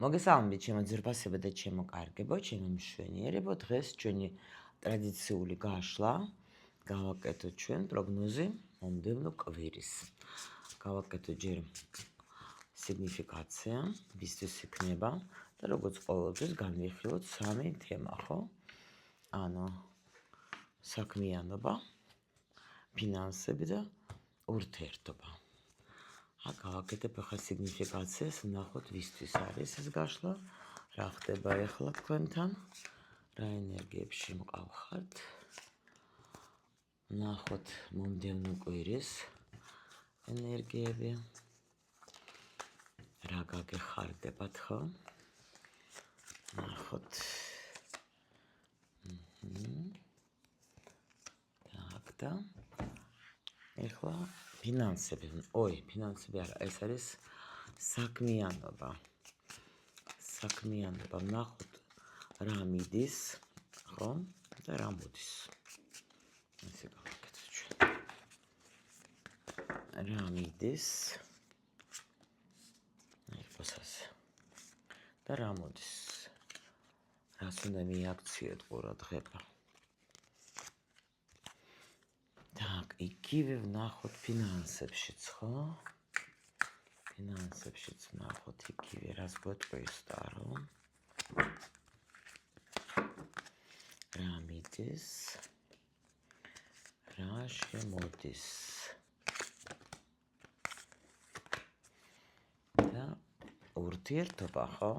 მოგესალმებით ჩემო ძვირფასებო და ჩემო კარგებო, ჩემო მშვენიერებო. დღეს ჩვენი ტრადიციული გაშლა გავაკეთოთ ჩვენ პროგნოზი მომდევნო კვირის. გავაკეთოთ ჯერ სიგნიფიკაცია, ვისთვის იქნება და როგორც ყოველთვის განვიხილოთ სამი თემა, ხო? ანუ საქმიანობა, ფინანსები და ურთიერთობა. გავაკეთებ ახლა სიგნიფიკაციას, ვნახოთ ვისთვის არის ეს გაშლა, რა ხდება ახლა თქვენთან, რა ენერგიებში მყავხართ. ვნახოთ მომდევნო კვირის ენერგიები, რა გაგეხარდებათ, ხო? ვნახოთ. так და ახლა ფინანსები, ფინანსები არა, ეს არის საქმიანობა. საქმიანობა, ვნახოთ რა მიდის, ხო? და რა მოდის. ესე გავაკეთოთ ჩვენ. რა მიდის? ასე. და რა მოდის? რას უნდა მიაქციოთ ყურადღება? так, იგივე ვნახოთ ფინანსებშიც, ხო? ფინანსებშიც ვნახოთ იგივე, რას გვეტყვის დარო. რა მიდის? რა შემოდის? და ურთიერთობა, ხო?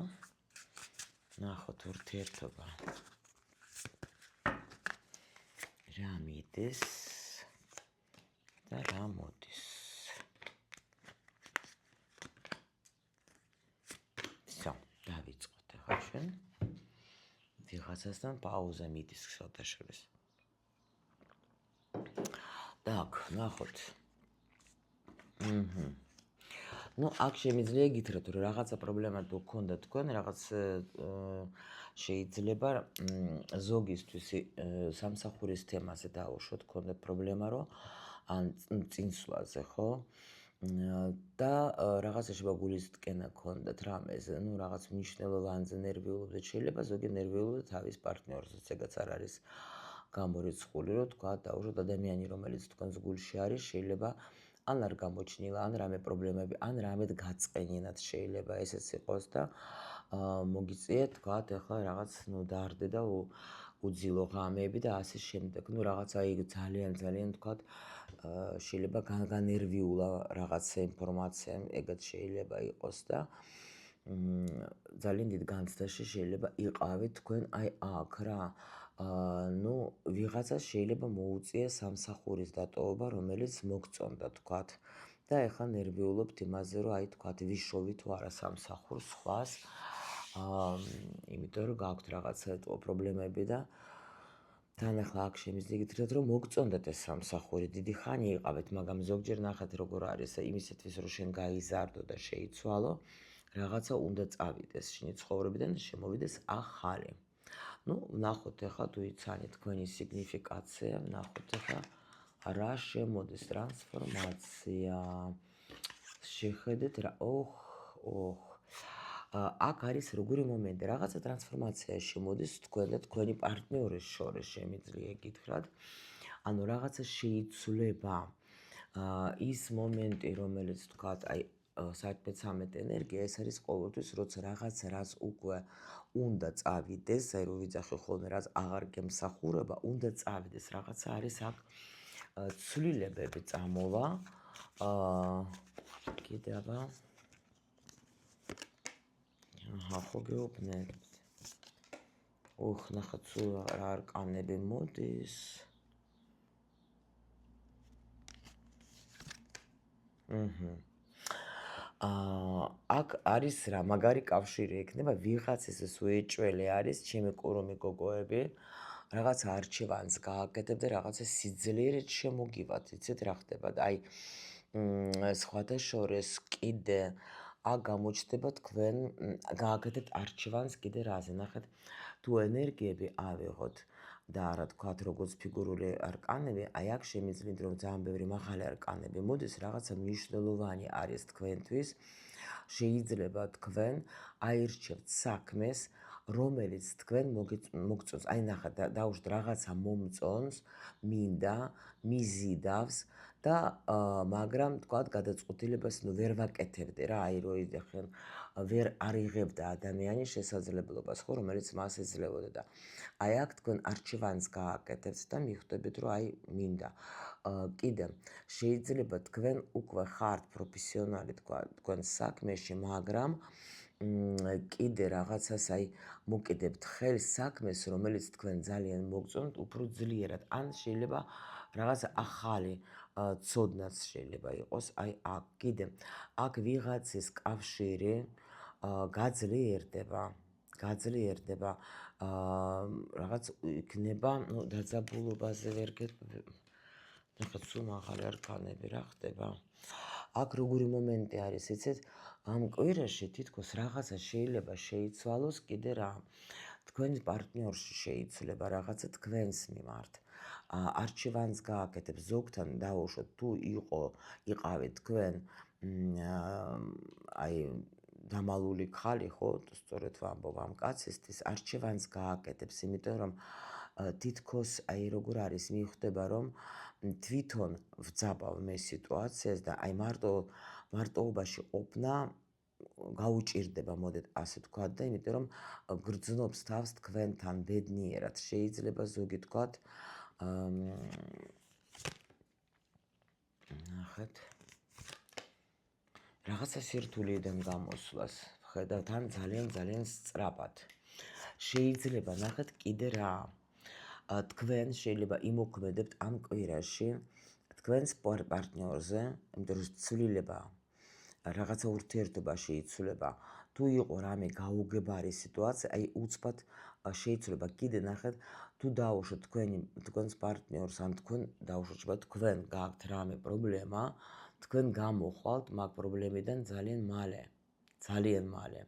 ვნახოთ ურთიერთობა. რა მიდის? და რა მოდის? დავიწყოთ ახლა ჩვენ. ვიღაცასთან პაუზა მიდის ხსოვდაშორის. так, ვნახოთ. აქ შემიძლია გითხრათ, რომ რაღაცა პრობლემა თუ გქონდა თქვენ, რაღაც შეიძლება ზოგისთვის სამსახურის თემაზე დაუშვოთ, გქონდათ პრობლემა, რომ ან წინსვლაზე, ხო? და რაღაცა შეიძლება გულის ტკენა გქონდათ რამეზე, რაღაც მნიშვნელოვანზე ნერვიულობდეთ, შეიძლება ზოგი ნერვიულობდეთ თავის პარტნიორსაც, ეგაც არ არის გამორიცხული, რომ თქვა დაუშვოთ ადამიანი, რომელიც თქვენს გულში არის, შეიძლება ან არ გამოჩნილა, ან რამე პრობლემები, ან რამედ გაწყენინათ შეიძლება ესეც იყოს და მოგიწიეთ, თქვა ახლა რაღაც დაარდე და უძილო ღამეები და ასე შემდეგ. რაღაცა ძალიან თქვა შეიძლება განერვიულა რაღაცა ინფორმაცია, ეგაც შეიძლება იყოს და ძალიან დიდ განცდაში შეიძლება იყავით თქვენ აქ რა. ვიღაცას შეიძლება მოუწია სამსახურის დატოვება, რომელიც მოგწონდა თქვათ. და ეხლა ნერვიულობთ იმაზე, რომ თქვათ ვიშოვი თუ არა სამსახურს სხვას. იმიტომ რომ გაქვთ რაღაცა პრობლემები და თან ახლა აქ შემიძლია გითხრათ, რომ მოგწონდათ ეს სამსახური, დიდი ხანი იყავით, მაგრამ ზოგჯერ ნახეთ როგორ არის, იმისათვის რომ შენ გაიზარდო და შეიცვალო, რაღაცა უნდა წავიდეს შენი ცხოვრებიდან და შემოვიდეს ახალი. ვნახოთ ახლა თუ იცანით თქვენი სიგნიფიკაცია, ვნახოთ ახლა რა შემოდის ტრანსფორმაცია. შეხედეთ რა, აქ არის როგორი მომენტი, რაღაცა ტრანსფორმაცია შემოდის თქვენ და თქვენი პარტნიორის შორის შემიძლია გითხრათ. ანუ რაღაცა შეიცვლება. ის მომენტი, რომელიც თქვათ, საერთმეტ ენერგია, ეს არის ყოველთვის, როცა რაღაც რას უკვე უნდა წავიდეს, რომ ვიძახი ხოლმე რაც აღარ გემსახურება, უნდა წავიდეს, რაღაცა არის აქ ცვლილებები წამოვა. კიდევა ხო გეუბნებით. ნახეთ სულ რა არკანები მოდის. აქ არის რა მაგარი კავშირი ექნება, ვიღაცის უეჭველი არის, ჩემი კურუმი გოგოები, რაღაც არჩევანს გააკეთებ და რაღაცა სიძლიერით შემოგივათ, იცით რა ხდება და სხვათა შორის კიდე აქ გამოჩნდება თქვენ გააკეთებთ არჩევანს კიდე რაზე, ნახეთ, თუ ენერგიები ავიღოთ და რა თქვათ, როგორც ფიგურული არკანები, აქ შემიძლიათ, რომ ძალიან ბევრი მაღალი არკანები მოდის, რაღაცა მნიშვნელოვანი არის თქვენთვის. შეიძლება თქვენ აირჩევთ საქმეს, რომელიც თქვენ მოგწონს. აი ნახეთ, დავუშვათ რაღაცა მომწონს, მინდა, მიზიდავს და მაგრამ თქვათ გადაწყვეტილებას ვერ ვაკეთებდი რა, აი რო იდეხენ, ვერ არიღებდა ადამიანის შესაძლებლობას, ხო, რომელიც მას ეძლებოდა და აი აქ თქვენ არჩევანს გააკეთებთ და მიხვდებით, რომ აი მინდა. კიდე შეიძლება თქვენ უკვე ხართ პროფესიონალი თქვენ საქმეში, მაგრამ კიდე რაღაცას აი მოკიდებთ ხელს საქმეს, რომელიც თქვენ ძალიან მოგწონთ, უფრო ძლიერად. ან შეიძლება რაღაცა ახალი ცოდნაც შეიძლება იყოს, აი აქ კიდე აქ ვიღაცის კავშირი გაძლიერდება, რაღაც იქნება, ну, დაძაბულობაზე ვერ ნახეთ, სულ მაღალი არქანები რა ხდება. აქ როგორი მომენტი არის, იცით? ამ კვირაში თითქოს რაღაცა შეიძლება შეიცვალოს კიდე რა. თქვენ პარტნიორში შეიძლება რაღაცა თქვენს მიმართ. არჩევანს გააკეთებ ზოგთან დავუშვოთ, თუ იყავით თქვენ აი დამალული ხალი, ხო, სწორედ ვამბობ ამ კაცისთვის, არჩევანს გააკეთებს, იმიტომ რომ თითქოს აი როგორ არის, მიხვდება რომ თვითონ ვძაბავ მე სიტუაციას და აი მარტოობაში ყოფნა გაუჭირდება, მოდეთ ასე ვთქვათ და იმიტომ რომ გრძნობს თავს თქვენთან ბედნიერად. შეიძლება ზოგი თქვათ ნახეთ რაღაცა სირთულეიდან გამოსვლას ხედავთ ან ძალიან სწრაფად. შეიძლება ნახეთ კიდე რა. თქვენ შეიძლება იმოქმედებთ ამ კვირაში თქვენს პარტნიორზე, იმიტომ რომ ცვლილება რაღაცა ურთიერთობაში იცვლება. თუ იყო რამე გაუგებარი სიტუაცია, აი უცბად შეიცვლება. კიდე ნახეთ, თუ დავუშვოთ თქვენს პარტნიორს, ან თქვენ დავუშვოთ, თქვენ გააქვთ რამე პრობლემა, თქვენ გამოხვალთ მაგ პრობლემიდან ძალიან მალე.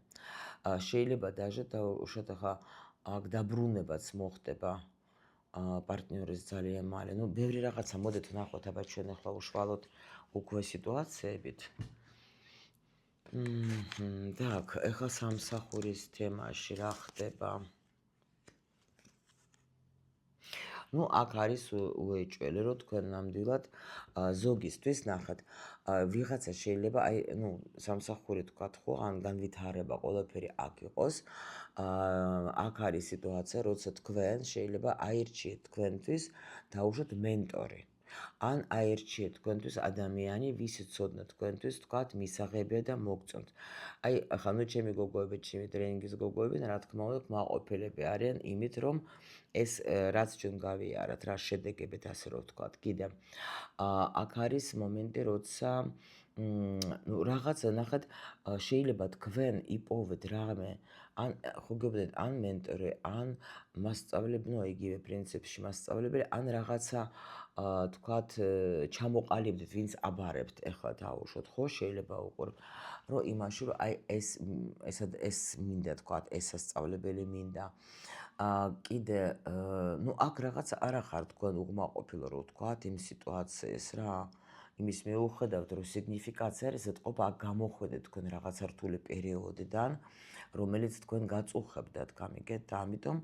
შეიძლება даже დავუშვათ ახლა აქ დაბრუნებაც მოხდება პარტნიორის ძალიან მალე. ну, ბევრი რაღაცა მოდეთ ვნახოთ, აბა ჩვენ ახლა უშუალოდ უკვე სიტუაციებით. так, ახლა სამსახურის თემაში რა ხდება? ну, აქ არის უეჭველი, რომ თქვენ ნამდვილად ზოგისთვის ნახეთ, ვიღაცა შეიძლება აი, ну, სამსახური თქვათ ხო, ან განვითარება ყველაფერი აქ იყოს. აქ არის სიტუაცია, როცა თქვენ შეიძლება აირჩიეთ თქვენთვის დავუშვათ მენტორი. ან აირჩიეთ თქვენთვის ადამიანი, ვისი ცოდნა თქვენთვის თქვათ მისაღებია და მოგწონთ. აი, ახლა ნუ ჩემი გოგოები, ჩემი ტრენინგის გოგოები, რა თქმა უნდა, კმაყოფილები არიან იმით, რომ ეს რაც ჩვენ გავიარეთ, რა შედეგებით, ასე რომ ვთქვათ, კიდე აქ არის მომენტი, როცა ну, რაღაცა ნახეთ, შეიძლება თქვენ იპოვეთ რამე, ან ხო გეუბნებით, ან მენტორი, ან მასწავლებელი, ну, იგივე პრინციპში მასწავლებელი, ან რაღაცა თქვათ ჩამოყალიბდით, ვინც აბარებთ, ეხლა დავუშვოთ, ხო, შეიძლება უყურებ, რომ იმაში, რომ აი ეს მინდა თქვათ, ეს სასწავლებელი მინდა. კიდე, ну, აქ რაღაცა არა ხარ თქვენ უღმაყოფილო, რომ თქვათ იმ სიტუაციის რა. იმის მეუხედავთ, რომ სიგნიფიკაცია არის, ეთყობა აქ გამოხვედეთ თქვენ რაღაცა რთული პერიოდიდან, რომელიც თქვენ გაწუხებდათ, გამიგეთ და ამიტომ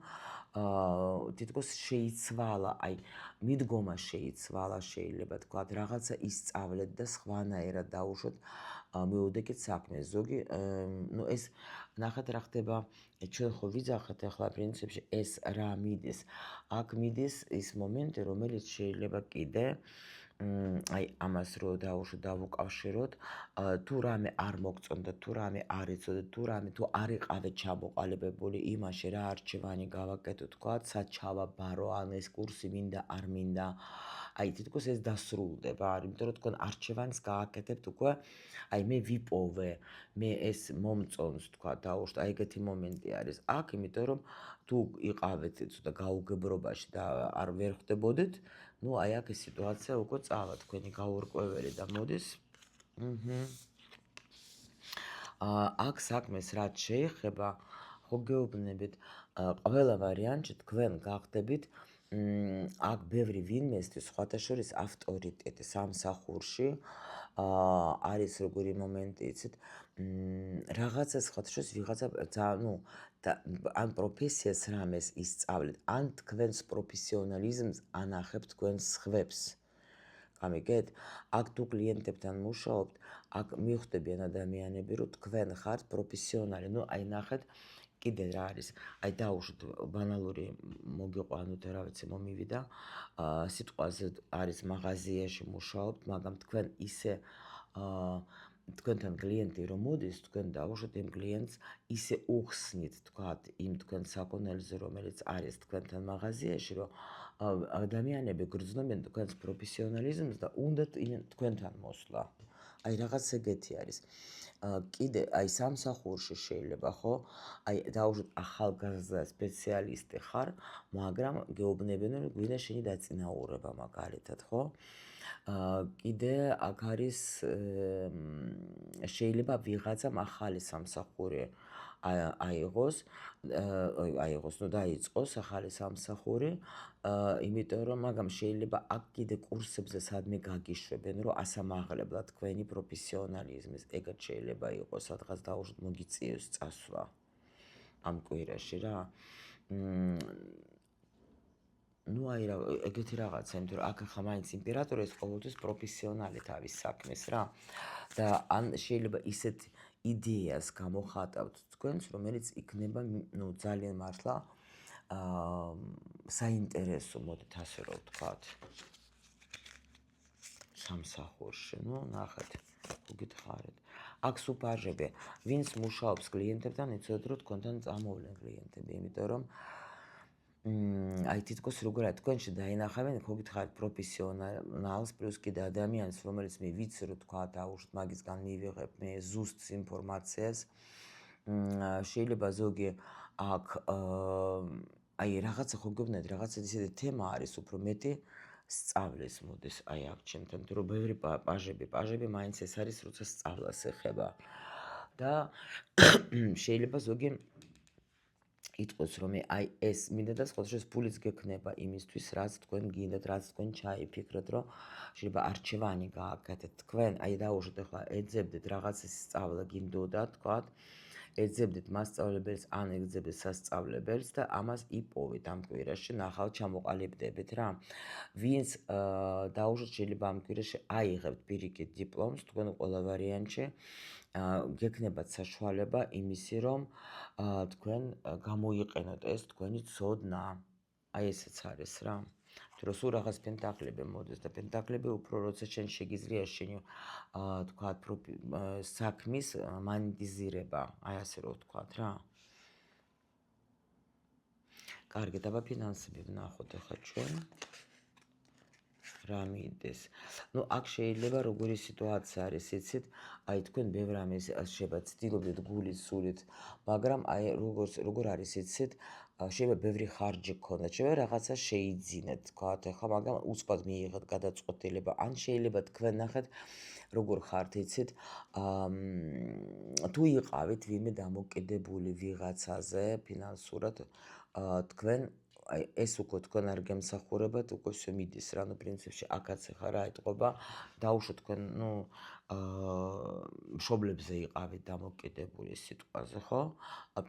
თითქოს შეიცვალა, აი მიდგომა შეიცვალა, შეიძლება თქვათ, რაღაცა ისწავლეთ და სხვანაირად დავუშვოთ მეუდეკით საქმე. ზოგი, ну, ეს ნახეთ რა ხდება, ჩვენ ხო ვიძახეთ ახლა პრინციპში ეს რა მიდის. აქ მიდის ის მომენტი, რომელიც შეიძლება კიდე აი ამას რო დავუკავშიროთ, თუ რამე არ მოგწონდა, თუ რამე არ იცოდეთ, თუ არ იყავით ჩამოყალიბებული იმაში, რა არჩევანი გავაკეთოთ, თქვათ, სად ჩავაბარო, ან ეს კურსი მინდა, არ მინდა. აი თითქოს ეს დასრულდება, იმიტომ რომ თქვენ არჩევანს გააკეთებთ უკვე, აი მე ვიპოვე, მე ეს მომწონს, თქვათ, დავუშვათ, აი ეგეთი მომენტი არის აქ, იმიტომ რომ თუ იყავით ცოტა გაუგებრობაში და არ ვერ ხვდებოდეთ, ну, აი აქ ეს სიტუაცია უკვე წავა თქვენი გაურკვეველი და მოდის. აქ საქმეს რაც შეეხება, ხო გეუბნებით, ყველა ვარიანტში თქვენ გახდებით აქ ბევრი ვინმესთვის სხვათა შორის ავტორიტეტი სამსახურში, არის როგორი მომენტი, იცით, რაღაცა სხვათაშორის ვიღაცა ან პროფესიას რამეს ისწავლეთ, ან თქვენს პროფესიონალიზმს ანახებთ თქვენს სხვებს. გამიგეთ? აქ თუ კლიენტებთან მუშაობთ, აქ მიხვდებიან ადამიანები, რომ თქვენ ხართ პროფესიონალი. აი ნახეთ, კიდე რა არის, აი დაუშვით ბანალური მოგიყვა, რა ვიცი, მომივიდა, სიტყვაზე არის მაღაზიაში მუშაობთ, მაგრამ თქვენ ისე თქვენთან კლიენტი რომ მოდის, თქვენ დაუშვით იმ კლიენტს ისე უხსნით, თქვათ, იმ თქვენ საქონელზე, რომელიც არის თქვენთან მაღაზიაში, რომ ადამიანები გრძნობენ თქვენს პროფესიონალიზმს და უნდათ თქვენთან მოსვლა. აი რაღაც ეგეთი არის. კიდე აი სამსახურში შეიძლება, ხო? აი დაუშვით ახალგაზრდა სპეციალისტი ხარ, მაგრამ გეუბნებიან, რომ გვინდა შენი დაწინაურება მაგალითად, ხო? კიდე აქ არის შეიძლება ვიღაცამ ახალი სამსახური აიღოს, დაიწყოს ახალი სამსახური, იმიტომ რომ მაგრამ შეიძლება აქ კიდე კურსებზე სადმე გაგიშვებენ, რომ ასამაღლებლად თქვენი პროფესიონალიზმის, ეგაც შეიძლება იყოს, სადღაც დაუშვით მოგიწიოს წასვლა ამ კვირაში რა. აი რა, ეგეთი რაღაცა, იმიტომ რომ აქ ახლა მაინც იმპერატორი ეს ყოველთვის პროფესიონალი თავის საქმეს რა. და ან შეიძლება ისეთ იდეას გამოხატავთ თქვენს, რომელიც იქნება ძალიან მართლა საინტერესო, მოდით ასე რომ ვთქვათ, სამსახურში. ნახეთ, გითხარით. აქ სუპაჟები, ვინც მუშაობს კლიენტებთან, იცოდეთ, რომ თქვენთან წამოვლენ კლიენტები, იმიტომ რომ აი თითქოს როგორ არის, თქვენში დაინახავენ, გითხარით პროფესიონალს, პლუს კიდე ადამიანს, რომელიც მე ვიცი, რომ თქვა დაუშვით მაგისგან მივიღებ მე ზუსტ ინფორმაციას. შეიძლება ზოგი აქ აი რაღაცა ხო გეუბნებით, რაღაცა ისეთი თემა არის უფრო მეტი სწავლის მოდის აი აქ ჩემთან, იმიტომ რომ ბევრი პაჟები მაინც ეს არის, როცა სწავლას ეხება. და შეიძლება ზოგი იტყოს, რომ აი ეს მინდა და სხვადასხვა ფულიც გექნება იმისთვის, რაც თქვენ გინდათ, რაც თქვენ ჩაიფიქროთ, რომ შეიძლება არჩევანი გააკეთეთ თქვენ, აი დაუშვით ახლა ეძებდეთ რაღაცის სწავლა გინდოდა, თქვათ, ეძებდეთ მასწავლებელს ან ეძებდეთ სასწავლებელს და ამას იპოვეთ ამ კვირაში, ნახავთ, ჩამოყალიბდებით რა. ვინც დაუშვით შეიძლება ამ კვირაში აიღებთ პირიქით დიპლომს, თქვენ ყველა ვარიანტში გექნებათ საშუალება იმისი, რომ თქვენ გამოიყენოთ ეს თქვენი ცოდნა. აი ესეც არის რა. თუ სულ რაღაც პენტაკლები მოდის და პენტაკლები უფრო როცა შენ შეგიძლია შენი თქვათ საქმის მანიდიზირება, აი ასე რომ ვთქვათ რა. კარგი, დაბა ფინანსები ვნახოთ ახლა ჩვენ. რა მიდის? აქ შეიძლება როგორი სიტუაცია არის, იცით? აი თქვენ ბევრ რამეს შეიძლება ცდილობდეთ გულის სულით, მაგრამ აი როგორ არის, იცით? შეიძლება ბევრი ხარჯი გქონდეთ, შეიძლება რაღაცა შეიძინეთ, თქვათ, ახლა მაგრამ უცბად მიიღეთ გადაწყვეტილება, ან შეიძლება თქვენ ნახეთ როგორ ხართ, იცით? თუ იყავით ვინმე დამოკიდებული ვიღაცაზე ფინანსურად, თქვენ აი ეს უკვე თქვენ არ გემსახურებათ, უკვე ისე მიდის რა, პრინციპში აქაც ახლა რა ეტყობა, დაუშვით თქვენ, მშობლებზე იყავით დამოკიდებული სიტყვაზე, ხო?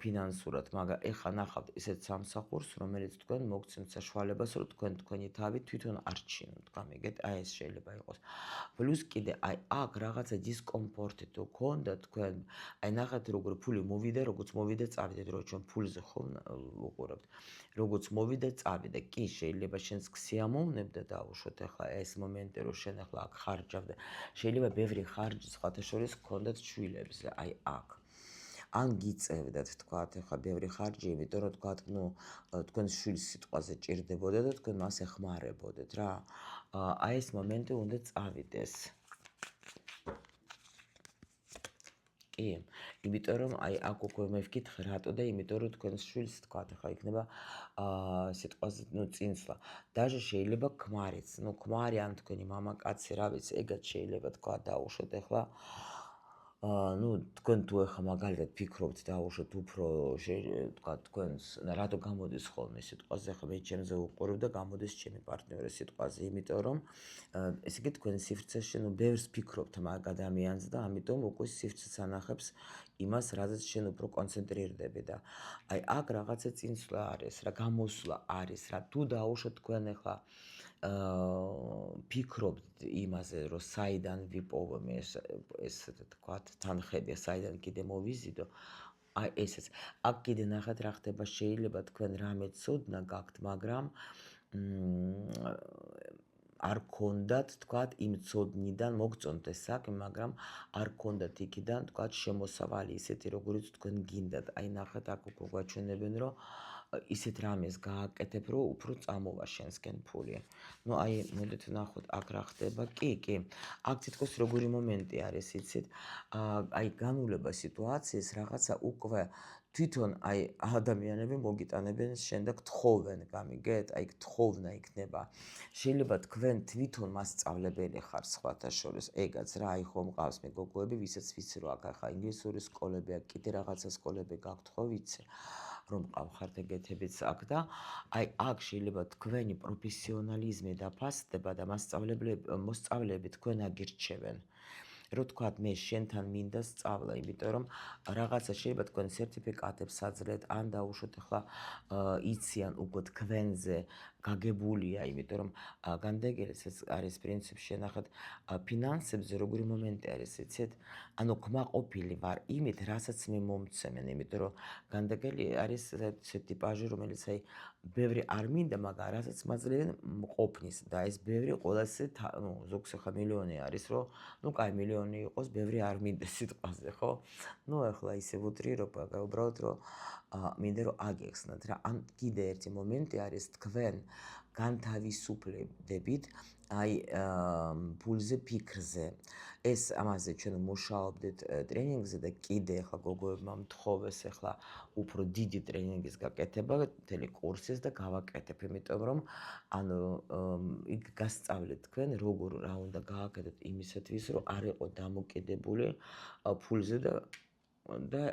ფინანსურად, მაგრამ ეხლა ნახავთ ისეთ სამსახურს, რომელიც თქვენ მოგცემთ საშუალებას, რომ თქვენი თავი თვითონ არჩინოთ, გამიგეთ? აი ეს შეიძლება იყოს. პლუს კიდე აი აქ რაღაცა დისკომფორტი თუ გქონდა თქვენ, აი ნახეთ როგორ ფული მოვიდა, როგორც მოვიდა წავიდეთ, რომ ჩვენ ფულზე ხომ ვუყურებთ. როგორც მოვიდა წავიდა, კი შეიძლება შენს ქსიამოვნებდა დაუშვოთ ახლა ეს მომენტი, რომ შენ ახლა აქ ხარჯავდა. შეიძლება ბევრი ხარჯი სხვათა შორის გქონდათ შვილებზე, აი აქ. ან გიწევდათ, თქვათ, ახლა ბევრი ხარჯი, იმიტომ რომ თქვათ, თქვენ შვილს სიტყვაზე ჭირდებოდა და თქვენ მას ეხმარებოდეთ რა. აი ეს მომენტი უნდა წავიდეს. კი, იმიტომ რომ აი აქ უკვე მე ვკითხე რატო და იმიტომ რომ თქვენს შვილს თქვათ, ახლა იქნება სიტყვაზე წინსვლა. დაჟე შეიძლება ქმარიც, ქმარი ან თქვენი მამაკაცი, რა ვიცი, ეგაც შეიძლება თქვა დაუშვოთ ახლა. ну თქვენ თუ ეხა მაგალითად ფიქრობთ დაუშვათ უფრო თქვა თქვენს რატო გამოდის ხოლმე სიტყვაზე ეხა მე ჩემზე უყურებ და გამოდის ჩემი პარტნიორის სიტყვაზე იმიტომ რომ ესე იგი თქვენ სივრცეში ნუ ბევრს ფიქრობთ მაგ ადამიანს და ამიტომ უკვე სივრცეც ანახებს იმას რაზეც შენ უფრო კონცენტრირდები და აი აქ რაღაცა წინსვლა არის რა გამოსვლა არის რა თუ დაუშვათ თქვენ ეხა ფიქრობთ იმაზე, რომ საიდან ვიპოვე ეს თქვათ თანხები, საიდან კიდე მოვიზიდო, აი ესეც. აქ კიდე ნახეთ რა ხდება, შეიძლება თქვენ რამე ცოდნა გაქვთ, მაგრამ არ გქონდათ, თქვათ, იმ ცოდნიდან მოგწონთ ეს საქმე, მაგრამ არ გქონდათ იქიდან, თქვათ, შემოსავალი ისეთი, როგორიც თქვენ გინდათ. აი ნახეთ, აქ უკვე გვაჩვენებენ, რომ ისეთ რამეს გააკეთებ, რომ უფრო წამოვა შენსკენ ფული. ну აი მოდით ვნახოთ აქ რა ხდება. კი. აქ თითქოს როგორი მომენტი არის, იცით? აი განულება სიტუაციის რაღაცა უკვე თვითონ აი ადამიანები მოგიტანებენ შენ და გთხოვენ, გამიგეთ? აი გთხოვნა იქნება. შეიძლება თქვენ თვითონ მასწავლებელი ხარ სხვათა შორის. ეგაც რა, აი ხო მყავს მე გოგოები, ვისაც ვიცი რომ აქ ახლა ინგლისური სკოლები, აქ კიდე რაღაცა სკოლები გაქვთ, ხო ვიცი? რომ მყავხართ ეგეთებიც აქ და აი აქ შეიძლება თქვენი პროფესიონალიზმი დაფასდება და მოსწავლეები თქვენ აგირჩევენ. რომ თქვათ მე შენთან მინდა სწავლა, იმიტომ რომ რაღაცა შეიძლება თქვენ სერტიფიკატებს აძლევთ, ან დაუშვათ ახლა იციან უკვე თქვენზე გაგებულია, იმიტომ რომ განდეგელის ეს არის პრინციპი შენახეთ ფინანსებზე როგორი მომენტი არის, იცით? ანუ კმაყოფილი ვარ იმით, რასაც მე მომცემენ, იმიტომ რომ განდეგელი არის ეს ტიპაჟი, რომელიც აი ბევრი არ მინდა, მაგრამ რასაც მაძლევენ მყოფნის და ეს ბევრი ყოველას ნუ ზოგს ახლა მილიონი არის, რომ ну კაი მილიონი იყოს, ბევრი არ მინდა სიტყვაზე, ხო? ну ახლა ისე უტრირობა, უბრალოდ რომ მინდა რომ აგეხსნათ რა. ან კიდე ერთი მომენტი არის თქვენ განთავისუფლდებით აი ფულზე ფიქრზე. ეს ამაზე ჩვენ მუშაობდით ტრენინგზე და კიდე ახლა გოგოებმა მთხოვეს ახლა უფრო დიდი ტრენინგის გაკეთება, მთელი კურსის და გავაკეთებ, იმიტომ რომ ანუ იქ გასწავლეთ თქვენ როგორ რა უნდა გააკეთოთ იმისათვის, რომ არ იყო დამოკიდებული ფულზე და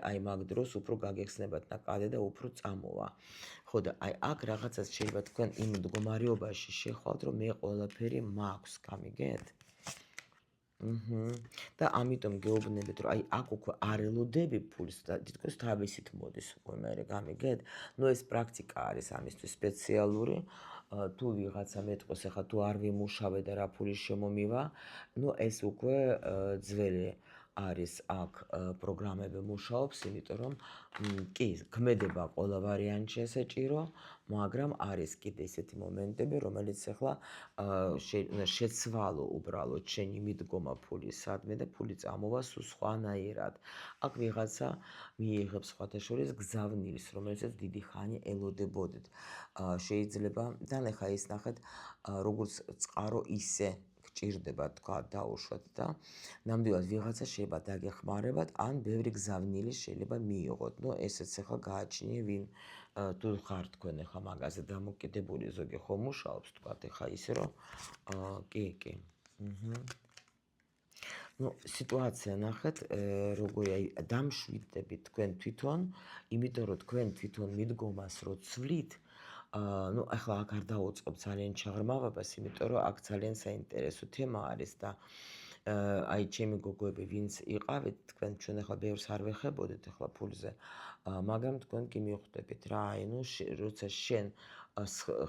აი მაგ დროს უფრო გაგეხსნებათ ნაკადი და უფრო წამოვა. ხო და აი აქ რაღაცას შეიძლება თქვენ იმ მდგომარეობაში შეხვალთ, რომ მე ყველაფერი მაქვს, გამიგეთ? და ამიტომ გეუბნებით, რომ აი აქ უკვე არ ელოდები ფულს და თითქოს თავისით მოდის უკვე მე გამიგეთ? ну ეს პრაქტიკა არის ამისთვის სპეციალური. თუ ვიღაცა მეტყოს ახლა თუ არ ვიმუშავე და რა ფული შემომივა, ну ეს უკვე ძველი არის აქ პროგრამები მუშაობს, იმიტომ რომ კი, ქმედება ყველა ვარიანტში ესეჭირო, მაგრამ არის კიდე ისეთი მომენტები, რომელიც ახლა შეცვალო უბრალოდ შენი მიდგომა ფულის სადმე და ფული წამოვა სულ სხვანაირად. აქ ვიღაცა მიიღებს სხვათა შორის გზავნილს, რომელსაც დიდი ხანი ელოდებოდეთ. შეიძლება და ახლა ის ნახეთ, როგორც წყარო ისე გჭირდება თქვა დაუშვათ და ნამდვილად ვიღაცა შეიძლება დაგეხმარებათ, ან ბევრი გზავნილი შეიძლება მიიღოთ. ну ესეც ახლა გააჩნიე ვინ თუ ხარ თქვენ ახლა მაგაზე დამოკიდებული, ზოგი ხო მუშაობს თქვა ახლა ისე რომ კი. ну სიტუაცია ნახეთ როგორი აი დამშვიდდებით თქვენ თვითონ, იმიტომ რომ თქვენ თვითონ მიდგომას რო ცვლით, ну ახლა აქ არ დავუწყებ ძალიან ჩაღრმავებას, იმიტომ რომ აქ ძალიან საინტერესო თემა არის და აი ჩემი გოგოები ვინც იყავით, თქვენ ჩვენ ახლა ბევრს არ ვეხებოდეთ ახლა ფულზე, მაგრამ თქვენ კი მიხვდებით რა, აი ну როცა შენ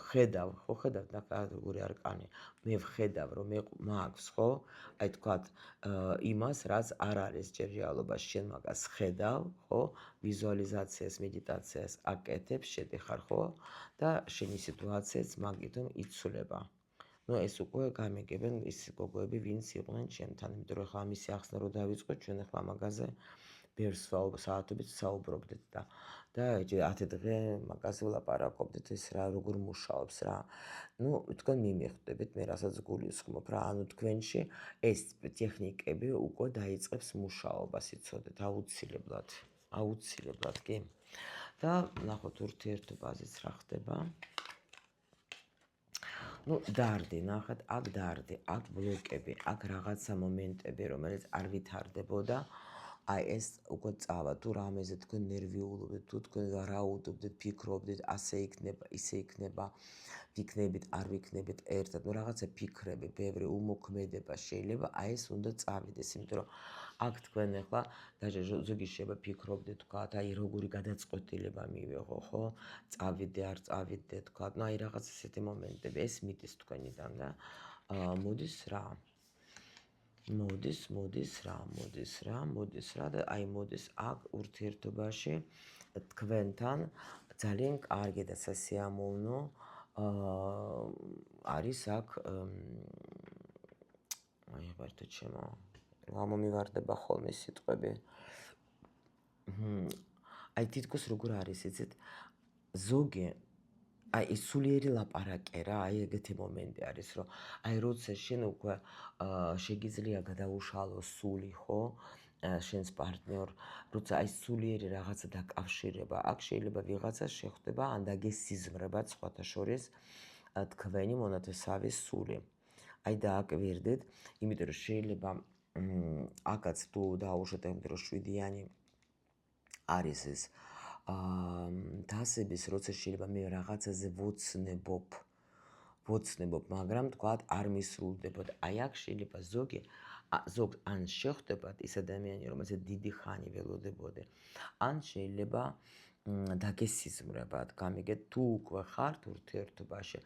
ხედავ, ხო ხედავთ როგორი არკანი, მე ვხედავ რომ მე მაქვს, ხო? აი თქვათ იმას, რაც არ არის ჯერ რეალობაში, შენ მაგას ხედავ, ხო? ვიზუალიზაციას, მედიტაციას აკეთებ, შედიხარ, ხო? და შენი სიტუაციაც მაგითომ იცვლება. ну ეს უკვე გამიგებენ ის გოგოები, ვინც იყვნენ ჩემთან, იმიტომ რომ ახლა ამისი ახსნა რო დავიწყოთ, ჩვენ ახლა მაგაზე ბევრ საათობით საუბრობდით და 10 დღე მაგაზე ვლაპარაკობდით, ეს რა როგორ მუშაობს რა. ну თქვენ მიმიხვდებით, მე რასაც გულისხმობ რა, ანუ თქვენში ეს ტექნიკები უკვე დაიწყებს მუშაობას, იცოდეთ, აუცილებლად, კი. და ნახოთ ურთიერთობაზეც რა ხდება. ну დარდი, ნახეთ, აქ დარდი, აქ ბლოკები, აქ რაღაცა მომენტები, რომელიც არ ვითარდებოდა. აი ეს უკვე წავა, თუ რამეზე თქვენ ნერვიულობდეთ, თუ თქვენ ვარაუდობდეთ, ფიქრობდეთ, ასე იქნება, ისე იქნება, ვიქნებით, არ ვიქნებით ერთად, ну რაღაცა ფიქრები, ბევრი უმოქმედება შეიძლება, აი ეს უნდა წავიდეს, იმიტომ რომ აქ თქვენ ახლა ზოგი შეიძლება ფიქრობდეთ, თქვათ, აი როგორი გადაწყვეტილება მივიღო, ხო? წავიდე, არ წავიდე, თქვათ, ну აი რაღაც ესეთი მომენტები, ეს მიდის თქვენიდან და მოდის რა. მოდის რა და აი მოდის აქ ურთიერთობაში თქვენთან ძალიან კარგი და სასიამოვნო არის აქ აი ვარტო ჩემო გამომივარდება ხოლმე სიტყვები აი თითქოს როგორ არის იცით ზოგი აი სულიერი ლაპარაკი რა, აი ეგეთი მომენტი არის, რომ აი როცა შენ უკვე შეგიძლია გადაუშალო სული, ხო? შენს პარტნიორ, როცა აი სულიერი რაღაცა დაკავშირება, აქ შეიძლება ვიღაცას შეხვდება ან დაგესიზმრებათ სხვათა შორის თქვენი მონათესავი სული. აი დააკვირდით, იმიტომ რომ შეიძლება აქაც თუ დაუშვათ იმიტომ რომ 7-იანი არის ეს დასების როცა შეიძლება მე რაღაცაზე ვოცნებობ, მაგრამ თქვათ არ მისრულდებოდ. აი აქ შეიძლება ზოგ ან შეხვდებათ ის ადამიანი, რომელსაც დიდი ხანი ველოდებოდე, ან შეიძლება დაგესიზმრებათ, გამიგეთ, თუ უკვე ხართ ურთიერთობაში,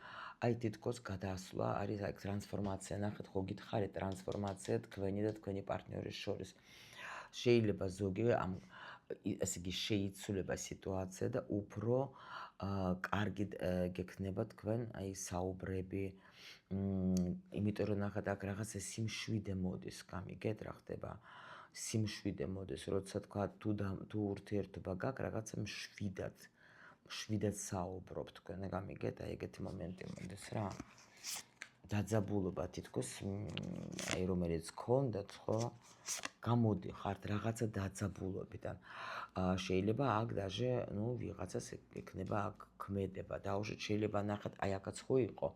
აი თითქოს გადასვლა არის აი ტრანსფორმაცია, ნახეთ, ხო გითხარით ტრანსფორმაცია თქვენი და თქვენი პარტნიორის შორის. შეიძლება ზოგი ამ ასე იგი შეიცვლება სიტუაცია და უფრო კარგი გექნება თქვენ აი საუბრები, იმიტომ რომ ნახეთ აქ რაღაცა სიმშვიდე მოდის, გამიგეთ რა ხდება? სიმშვიდე მოდის, როცა თქვა თუ ურთიერთობა გაქვს, რაღაცა მშვიდად საუბრობ თქვენ, გამიგეთ, აი ეგეთი მომენტი მოდის რა. დაძაბულობა თითქოს აი რომელიც გქონდათ, ხო? გამოდი ხართ რაღაცა დაძაბულობიდან. შეიძლება აქ даже, ну, ვიღაცას ექნება აქ ქმედება. დაუშვით შეიძლება ნახეთ, აი აქაც ხო იყო.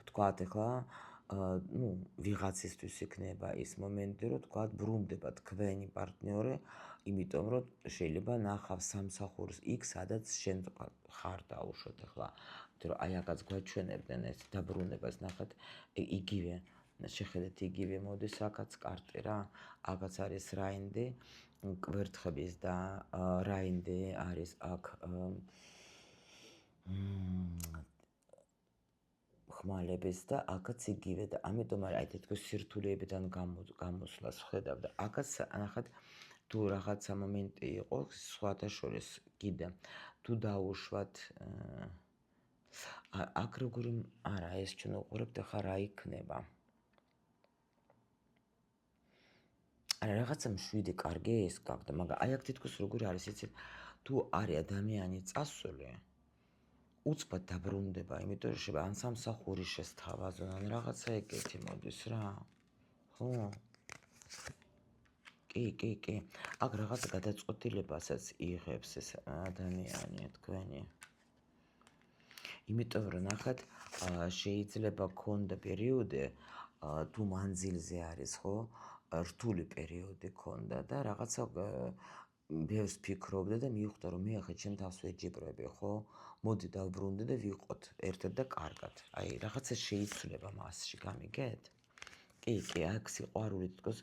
თქვათ ახლა, ну, ვიღაცისთვის იქნება ის მომენტი, რომ თქვათ ბრუნდება თქვენი პარტნიორი, იმიტომ რომ შეიძლება ნახავს სამსახურს იქ, სადაც შენ ხარ დაუშვით ახლა. რომ აი აქაც გვაჩვენებდნენ ეს დაბრუნებას, ნახეთ, იგივე შეხედეთ იგივე მოდის აქაც კარტი რა, აქაც არის რაინდი, კვერთხების და რაინდი არის აქ ხმალების და აქაც იგივე და ამიტომ აი თითქოს სირთულეებიდან გამოსვლას ხედავ და აქაც ნახეთ თუ რაღაცა მომენტი იყო სხვათა შორის კიდე თუ დაუშვათ აქ როგორი არა ეს ჩვენ უყურებთ ახლა რა იქნება არა რაღაცა მშვიდი კარგი ეს გაგდა მაგრამ აი აქ თითქოს როგორი არის იცით თუ არის ადამიანი წასული უცბად დაბრუნდება იმიტომ რომ შეიძლება ან სამსახური შესთავაზონ ან რაღაცა ეგეთი მოდის რა ხო კი აქ რაღაცა გადაწყვეტილებასაც იღებს ეს ადამიანი თქვენი იმიტომ რომ ნახეთ შეიძლება გქონდა პერიოდი თუ მანძილზე არის ხო რთული პერიოდი გქონდა და რაღაცა ბევრს ფიქრობდა და მივხვდა რომ მე ახლა ჩემ თავს ვეჯიბრები ხო მოდი დავბრუნდე და ვიყოთ ერთად და კარგად აი რაღაცა შეიცვლება მასში გამიგეთ კი აქ სიყვარული თქოს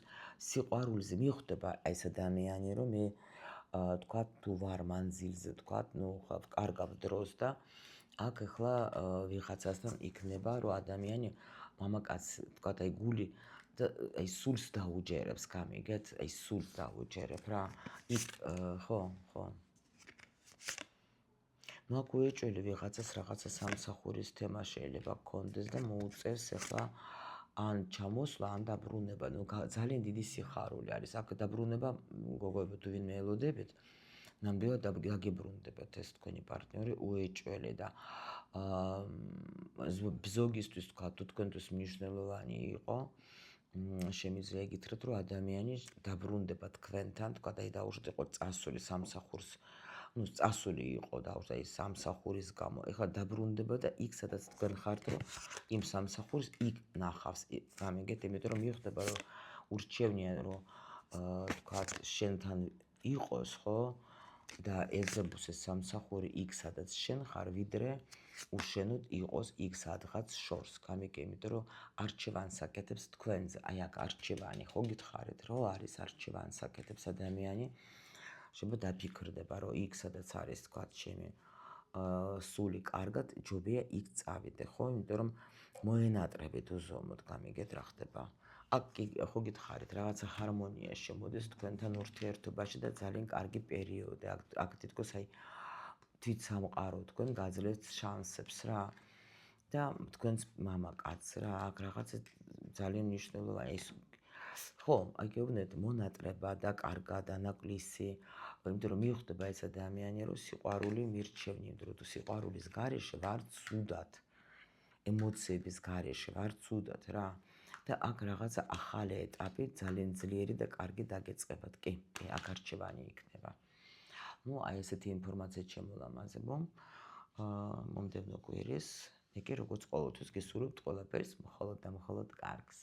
სიყვარულზე მივხვდება ეს ადამიანი რომ მე თქვა თუ ვარ მანძილზე თქვა ნუ კარგავ დროს და აქ ახლა ვიღაცასთან იქნება რომ ადამიანი მამაკაცი თქვა აი გული და აი სულს დაუჯერებს გამიგეთ აი სულს დაუჯერებ რა იქ ხო ну აქ უეჭველი ვიღაცას რაღაცა სამსახურის თემა შეიძლება გქონდეს და მოუწევს ახლა ან ჩამოსვლა ან დაბრუნება ну ძალიან დიდი სიხარული არის აქ დაბრუნება გოგოებო თუ ვინმე ელოდებით ნამდვილად დაგებრუნდებათ ეს თქვენი პარტნიორი უეჭველი და ზოგისთვის თქვა თუ თქვენთვის მნიშვნელოვანი იყო შემიძლია იგითხრათ რომ ადამიანი დაბრუნდება თქვენთან თქვა და დაუშვათ იყო წასული სამსახურს ну წასული იყო დაუშვათ აი სამსახურის გამო ეხლა დაბრუნდება და იქ სადაც თქვენ ხართ რომ იმ სამსახურს იქ ნახავს გამიგეთ იმიტომ რომ მივხვდება რომ ურჩევნია რომ თქვათ, შენთან იყოს, ხო? და ეძებოს ეს სამსახური იქ, სადაც შენ ხარ, ვიდრე უშენოდ იყოს იქ სადღაც შორს. გამიგე, იმიტომ რომ არჩევანს აკეთებს თქვენზე. აი აქ არჩევანი ხო გითხარით, რომ არის არჩევანს აკეთებს ადამიანი. შეიძლება დაფიქრდება, რომ იქ სადაც არის, თქვათ, ჩემი სული კარგად, ჯობია იქ წავიდე, ხო? იმიტომ რომ მოენატრებით უზომოდ, გამიგეთ რა ხდება. აქ ხო გითხარით, რაღაცა ჰარმონია შემოდის თქვენთან ურთიერთობაში და ძალიან კარგი პერიოდი. აქ თითქოს აი თვითსამყარო თქვენ გაძლევთ შანსებს რა. და თქვენს მამაკაცს რა, აქ რაღაცა ძალიან მნიშვნელოვანი ის ხო, აი გეუბნეთ მონატრება და კარგად ანაკლისი, იმიტომ რომ მიხვდება ეს ადამიანი, რომ სიყვარული მირჩევნი, იმიტომ რომ თუ სიყვარულის გარეშე ვარ ცუდად, ემოციების გარეშე ვარ ცუდად რა. და აქ რაღაცა ახალი ეტაპი ძალიან ძლიერი და კარგი დაგეწყებათ. კი, აქ არჩევანი იქნება. ნუ აი ესეთი ინფორმაცია შემოლამაზებო. მომდევნო კვირის, მე კი როგორც ყოველთვის გისურვებთ ყველაფერს მხოლოდ და მხოლოდ კარგს.